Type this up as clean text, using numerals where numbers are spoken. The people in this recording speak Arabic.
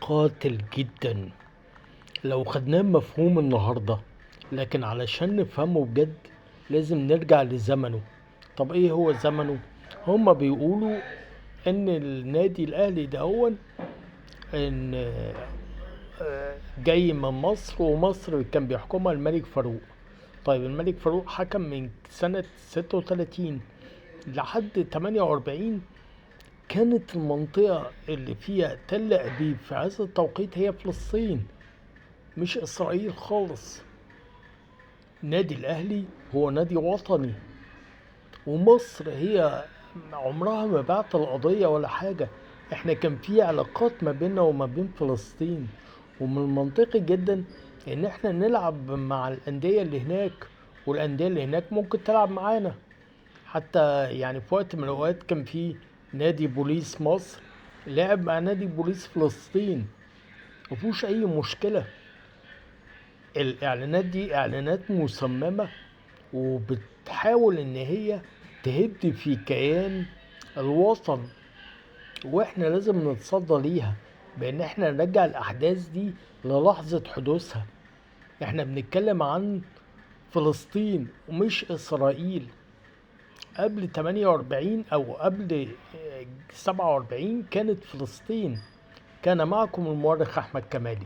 قاتل جدا لو خدناه مفهوم النهاردة، لكن علشان نفهمه بجد لازم نرجع لزمنه. طب ايه هو زمنه؟ هما بيقولوا ان النادي الاهلي ده هو ان جاي من مصر، ومصر كان بيحكمها الملك فاروق. طيب الملك فاروق حكم من سنة 36 لحد 48. كانت المنطقة اللي فيها تل أبيب في هذا التوقيت هي فلسطين، مش إسرائيل خالص. نادي الأهلي هو نادي وطني، ومصر هي عمرها ما بعت القضية ولا حاجة. احنا كان في علاقات ما بيننا وما بين فلسطين، ومن المنطقي جدا ان احنا نلعب مع الأندية اللي هناك، والأندية اللي هناك ممكن تلعب معانا. حتى يعني في وقت من الأوقات كان في نادي بوليس مصر لعب مع نادي بوليس فلسطين، مفيهوش أي مشكلة. الإعلانات دي إعلانات مصممة، وبتحاول إن هي تهد في كيان الوطن، وإحنا لازم نتصدى ليها بإن إحنا نرجع الأحداث دي للحظة حدوثها. إحنا بنتكلم عن فلسطين ومش إسرائيل. قبل 48 أو قبل 47 كانت فلسطين. كان معكم المؤرخ أحمد كمالي.